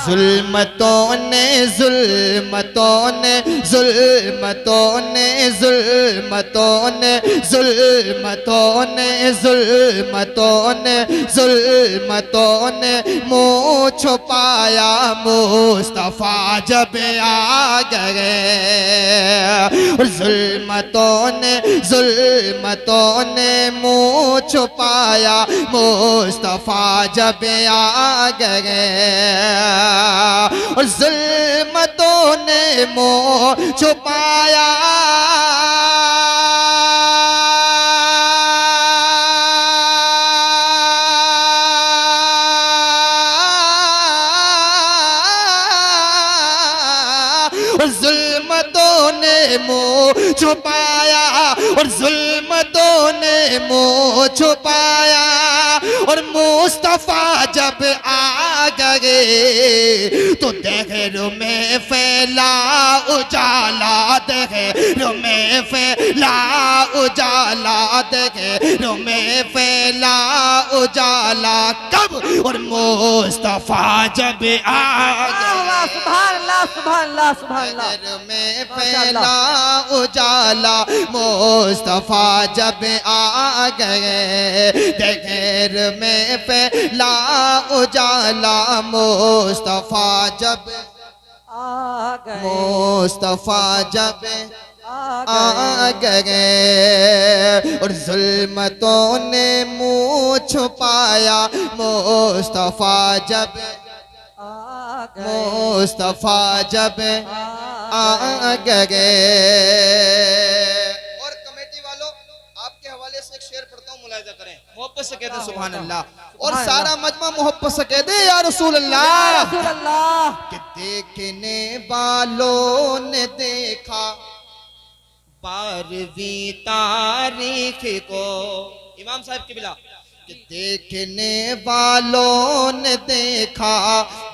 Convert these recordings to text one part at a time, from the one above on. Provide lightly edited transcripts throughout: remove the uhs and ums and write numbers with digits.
जुल्मतों ने जुल्मतों ने जुल्मतों ने जुल्मतों ने जुल्मतों ने जुल्मतों ने जुल्मतों ने मुँह छुपाया मुस्तफा जब आ गए। जुल्मतों ने मुँह छुपाया मुस्तफा जब आ गए। जुल्मतों ने मुँह छुपाया जुल्मतों ने मुँह छुपाया और जुल्मतों ने मुँह छुपाया और मुस्तफा जब आ गए तो देहरों में फैला उजाला, देहरों में फैला उजाला, देहरों में फैला उजाला। कब? और मुस्तफा जब आ गए। सुभान अल्लाह सुभान अल्लाह सुभान अल्लाह। देहरों में फैला उजाला मुस्तफा जब आ गए। देहर में फैला उजाला मुस्तफा जब आ गए। मुस्तफा जब आ गए और जुल्मतों ने मुँह छुपाया मुस्तफा जब मुस्तफा जब आ गए। और कमेटी वालों आपके हवाले से एक शेर पढ़ता हूँ, मुलाहिजा करें, मोहब्बत से कहते हैं सुभान अल्लाह। और सारा मजमा मोहब्बत से कह दे या रसूल अल्लाह। कि देखने वालों ने देखा 12वीं तारीख को, इमाम साहब की बिला, कि देखने वालों ने देखा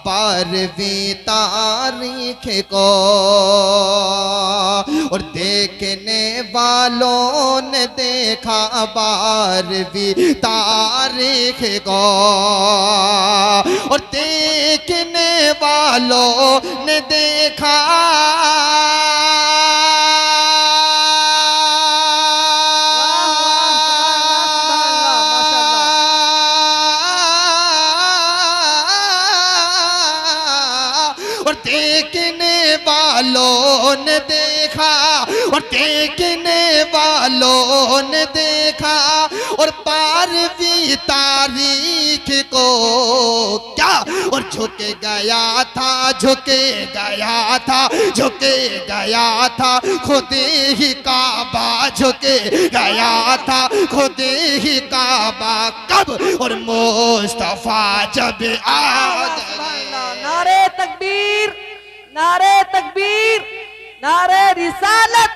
12वीं तारीख को और देखने वालों ने देखा 12वीं तारीख को और देखने वालों ने देखा देखने वालों ने देखा और देखने वालों ने देखा और 12वीं तारीख को क्या और झुके गया था, झुके गया था, झुके गया था खुद ही काबा, झुके गया था खुद ही काबा। कब? और मुस्तफा जब आ गए। नारे तकबीर, नारे तकबीर, नारे रिसालत,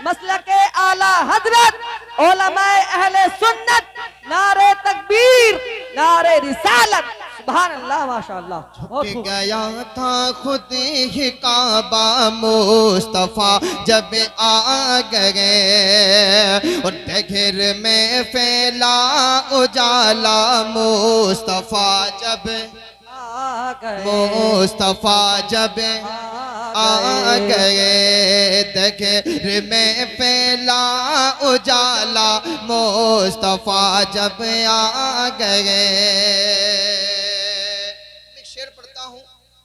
मसलके आला हजरत, उलमाए अहले सुन्नत, नारे तकबीर, नारे रिसालत। सुभान अल्लाह माशाअल्लाह। झुक गया था खुद ही काबा मुस्तफा जब आ गए और देहर में फैला उजाला मुस्तफा जब मुस्तफा जब आ गए। देहर में फैला उजाला मुस्तफा जब आ गए। शेर पढ़ता हूँ,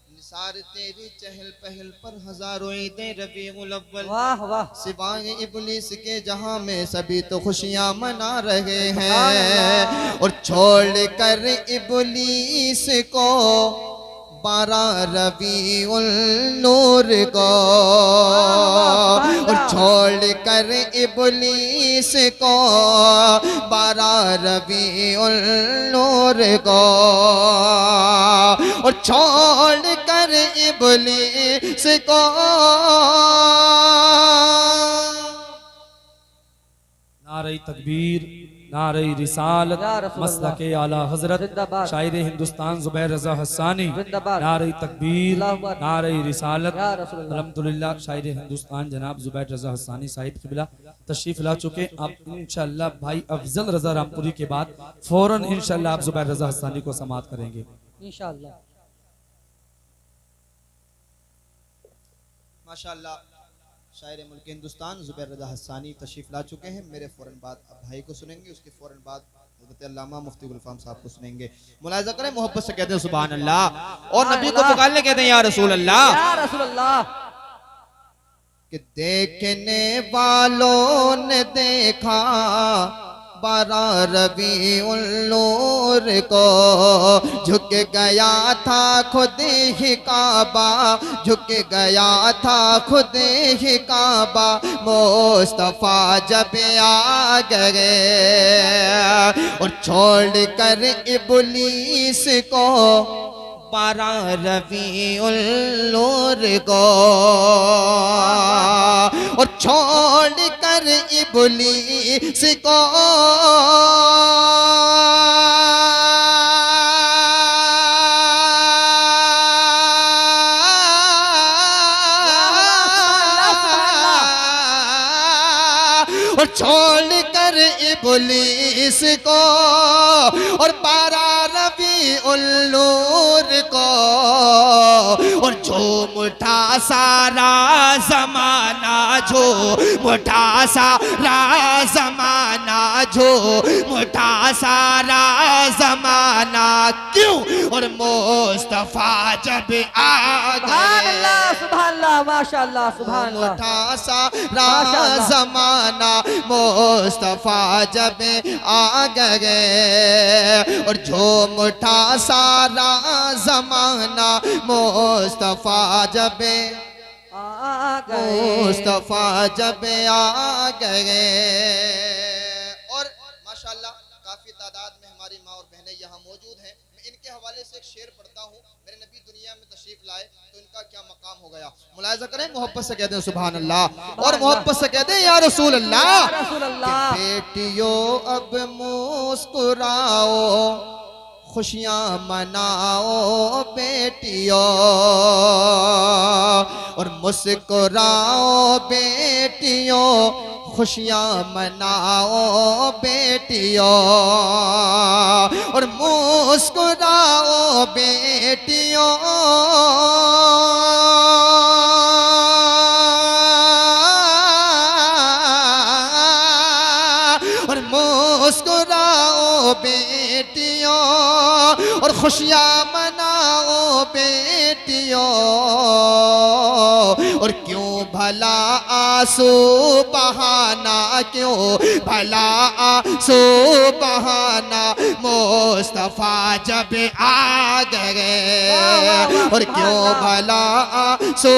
निसार तेरी चहल पहल पर हजारों ईदें रबीउल अव्वल, वाह वाह। सिवाय इब्लीस के जहां में सभी तो खुशियां मना रहे हैं और छोड़ कर इब्लीस को 12 रबीउल नूर को और छोड़ कर इब्लीस को 12 रबीउल नूर को और छोड़ कर इब्लीस को नारे तकबीर, नारे रिसालत, मसलके आला हजरत, शायर हिंदुस्तान जुबैर रजा हसानी, नारे तकबीर, नारे रिसालत, अल्हम्दुलिल्लाह शायर हिंदुस्तान जनाब जुबैर रजा हसानी साहिब क़िबला तशरीफ ला चुके। अब इंशाअल्लाह भाई अफजल रजा रामपुरी के बाद फौरन इंशाअल्लाह आप जुबैर रजा हसानी को समाअत करेंगे इंशाअल्लाह। माशाअल्लाह शायर मुल्क हिंदुस्तान ज़ुबैर रज़ा हस्सानी तशरीफ ला चुके हैं। मेरे फौरन बाद अब भाई को सुनेंगे, उसके फौरन बाद हज़रत अल्लामा मुफ्ती गुलफाम साहब को सुनेंगे। मुलाहिज़ा करें, मोहब्बत से कहते हैं सुभान अल्लाह, और नबी को पुकारने कहते हैं या रसूल अल्लाह। या रसूल अल्लाह। कि देखने वालों ने देखा 12 रबीउल नूर को, झुक गया था खुद ही काबा, झुक गया था खुद ही काबा, मुस्तफा जब आ गए और छोड़ कर इब्लीस को 12 रबीउल नूर को, और छोड़ कर इब्लीस को और छोड़ कर इब्लीस को और 12 रबीउल नूर को, और झूम उठा सारा जमाना, झूम उठा सारा जमाना, झूम उठा सारा जमाना, क्यों? और मुस्तफा जब आ गए, सुभान अल्लाह, माशाअल्लाह, सुभान अल्लाह, उठा सारा जमाना, मुस्तफा जब आ गए और झूम उठा सारा जमाना, मुस्तफा जब आ गए, मुस्तफा जब आ गए। और माशाअल्लाह काफी तादाद में हमारी माँ और बहनें यहाँ मौजूद हैं। मैं इनके हवाले से एक शेर पढ़ता हूँ। मेरे नबी दुनिया में तशरीफ लाए तो इनका क्या मकाम हो गया। मुलाहिज़ा करें, मोहब्बत से कहते हैं सुभान अल्लाह, और मोहब्बत से कहते हैं या रसूल अल्लाह। कि बेटियों अब मुस्कुराओ, खुशियाँ मनाओ बेटियों, और मुस्कुराओ बेटियों, खुशियाँ मनाओ बेटियों, और मुस्कुराओ बेटियों, और मुस्कुराओ बेटियों, और खुशियाँ मनाओ बेटियों, और क्यों भला आंसू बहाना, क्यों भला आंसू बहाना, मुस्तफा जब आ गए, और क्यों भला आंसू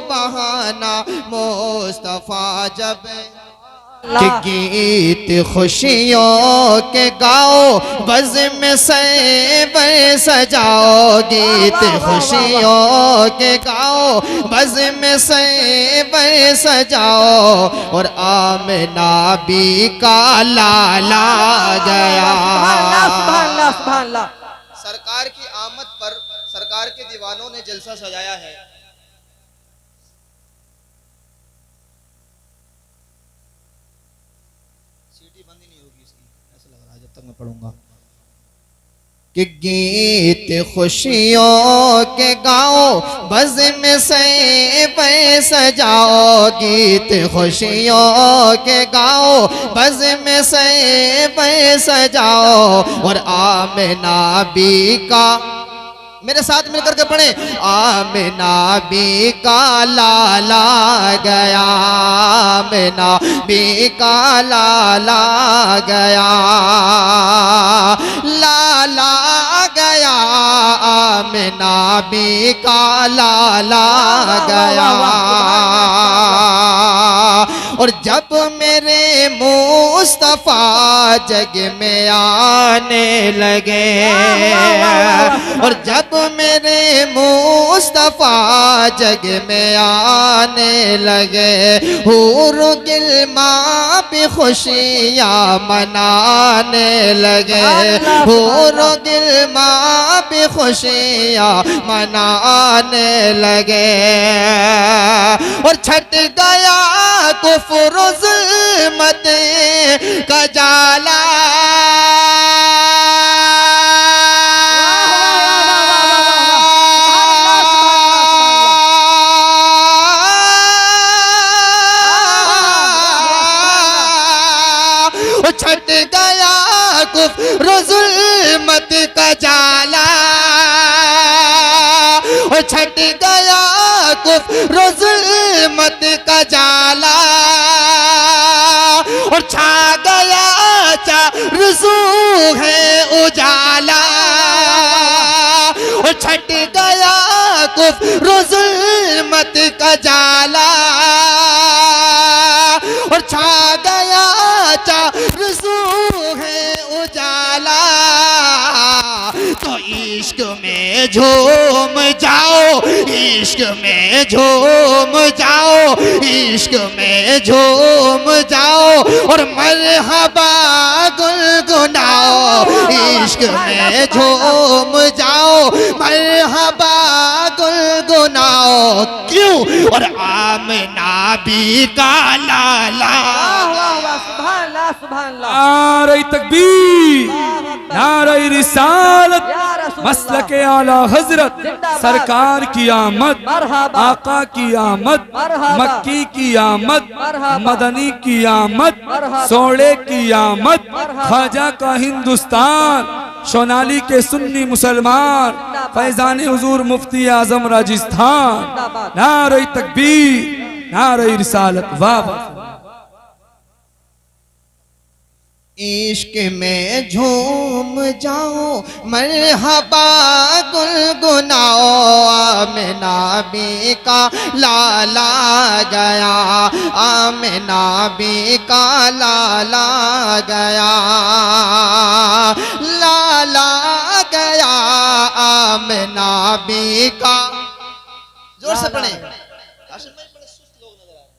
बहाना, मुस्तफा जब कि गीत खुशियों के गाओ, बज़्म सैबर सजाओ, गीत खुशियों के गाओ, बज़्म सैबर सजाओ, और आमना भी का लाला गया। सरकार की आमद पर सरकार के दीवानों ने जलसा सजाया है। बंद ही नहीं होगी इसकी, ऐसा लग रहा है जब तक मैं पढ़ूंगा। कि गीत खुशियों के गाओ, बज़्म सैबर सजाओ, गीत खुशियों के गाओ, बज़्म सैबर सजाओ, और आमना भी का, मेरे साथ मिलकर के पढ़े, आमना भी का लाला गया, आमना भी का लाला गया, लाला गया, आमना भी का लाला गया। और जब मेरे मुस्तफा जग में आने लगे, और जब मेरे मुस्तफा जग में आने लगे, हूर गिलमा भी खुशियाँ मनाने लगे, हूर गिलमा भी खुशियाँ मनाने लगे, और छट गया कुफ्र ज़ुल्मत का जाला, छट गया कुफ्र ज़ुल्मत का जाला, छट गया कुफ्र ज़ुल्मत का जाला, और छा गया चारज़ू है उजाला, और छट गया कुफ्र ज़ुल्मत का जाला, और छा गया चारज़ू है उजाला। तो इश्क में झूम जाओ, इश्क में झूम जाओ, इश्क में झूम जाओ, और मरहबा गुनगुनाओ, इश्क में झूम जाओ, मरहबा गुनगुनाओ। क्यों? और आमना भी का लाला। सुभान अल्लाह, सुभान अल्लाह। नारे तकबीर, नारे रिसालत, मसलके आला हजरत, सरकार की आमद, आका की आमद, मक्की की आमद, मदनी की आमद, सोड़े की आमद, ख्वाजा का हिंदुस्तान, सोनाली के सुन्नी मुसलमान, फैजान हुजूर मुफ्ती आजम राजस्थान। नारे तकबीर, नारे रिसालत। वाह वाह। इश्क में झूम जाओ, मरहबा गुनगुनाओ, आमिना बी का लाला गया, आमिना बी का लाला गया, लाला गया, आमिना बी का। जोर से पढ़े। आशिफ भाई बड़े सुस्त लोग नजर आ रहे हैं।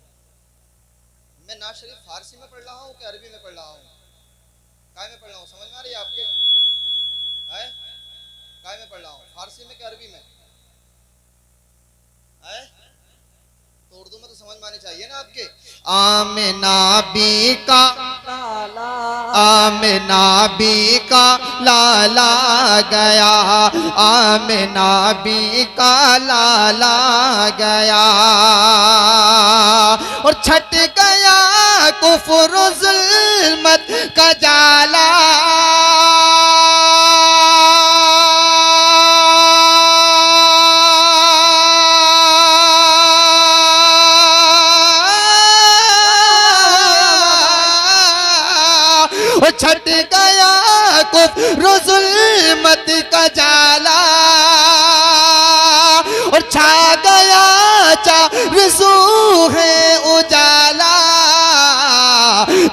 मैं नाज़ शरीफ फारसी में पढ़ रहा हूँ कि अरबी में पढ़ रहा हूँ? काय में पढ़ रहा हूँ? समझ में आ रही है आपके? है? काय में पढ़ रहा हूँ? फारसी में कि अरबी में? है? तो उर्दू में तो समझ में आनी चाहिए ना आपके। आमिना बी का लाला, आमिना बी का लाला गया, आमिना बी का लाला गया, और छट गया कुफ्र ज़ुल्मत का जाला, छट गया कुफ्र ज़ुल्मत का जाला, और छा गया चारज़ू है उजाला।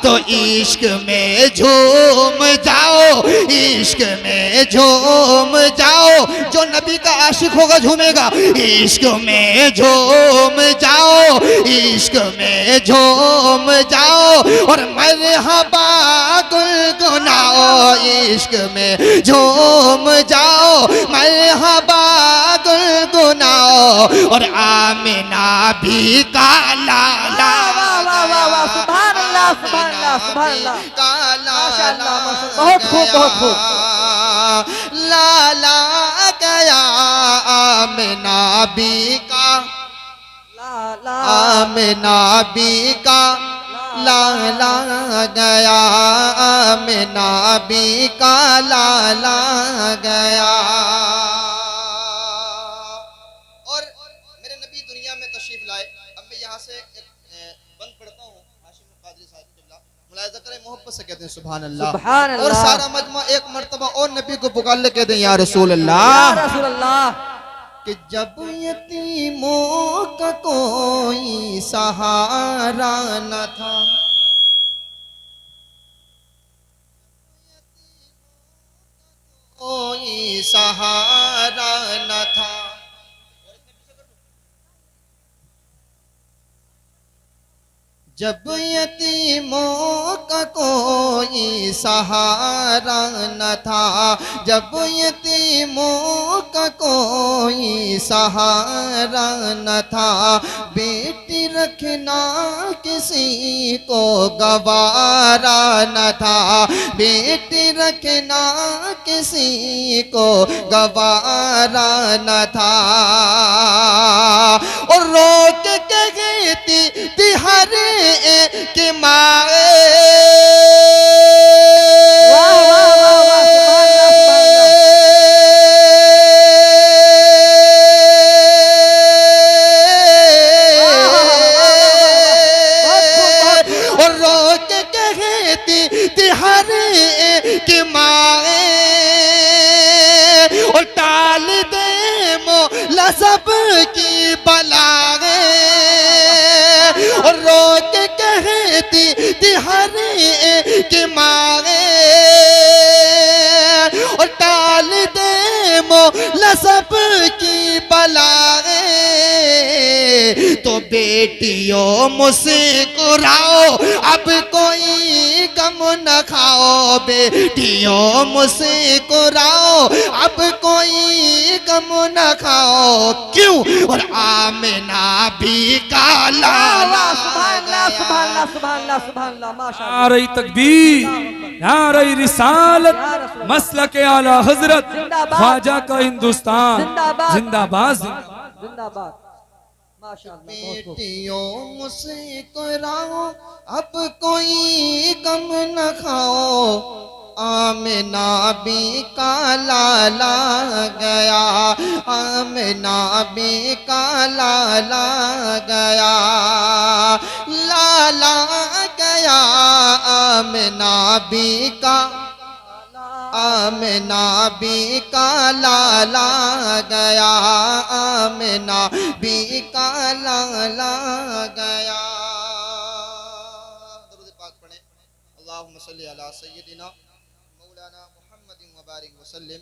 तो इश्क में झूम जाओ, इश्क में झूम जाओ, जो नबी का आशिक होगा झूमेगा। इश्क में झूम जाओ, इश्क में झूम जाओ, और मरहबा गुनगुनाओ, इश्क में झूम जाओ, मरहबा गुनगुनाओ, और आमिना भी का लाला। सुभान अल्लाह, सुभान अल्लाह, सुभान अल्लाह। माशाअल्लाह, माशाअल्लाह। बहुत खूब, बहुत खूब। लाला गया आमिना बी का, आमिना बी का लाला गया, आमिना बी का लाला गया। और मेरे नबी दुनिया में तशरीफ लाए। अब मैं यहाँ से बंद पढ़ता हूँ। हाशिम कादरी साहब किबला मुलाहिज़ा करें, मोहब्बत से कहते हैं सुभान अल्लाह, सुभान अल्लाह। और सारा मजमा एक मर्तबा और नबी को पुकार ले कहते हैं या रसूल अल्लाह, या रसूल अल्लाह। कि जब यतीमों का कोई सहारा न था, कोई सहारा न था, जब यतीमों का कोई सहारा न था, जब यतीमों का कोई सहारा न था, बेटी रखना किसी को गवारा न था, बेटी रखना किसी को गवारा न था, और रोक के गई थी हर के माए, सब की बलागे और रोक कहती थी हर एक मांगे और टाल दे मौला सब की बलागे तो बेटियों मुस्कुराओ अब कोई गम न खाओ बेटियों मुस्कुराओ अब कोई गम न खाओ क्यों और आमिना भी काला नारे तकबीर, नारे रिसालत, मसलक आला हजरत, ख्वाजा का हिंदुस्तान जिंदाबाद जिंदाबाद। बेटियों मुस्कुराओ अब कोई गम न खाओ आमिना भी काला ला गया आमिना भी काला ला गया लाला गया आमिना भी का आमिना भी काला ला गया आमिना भी काला ला गया। दरूद पाक पढ़ें। अल्लाहुम्मा सल्ली अला सय्यदिना मौलाना मुहम्मदिन व बारिक वसल्लिम।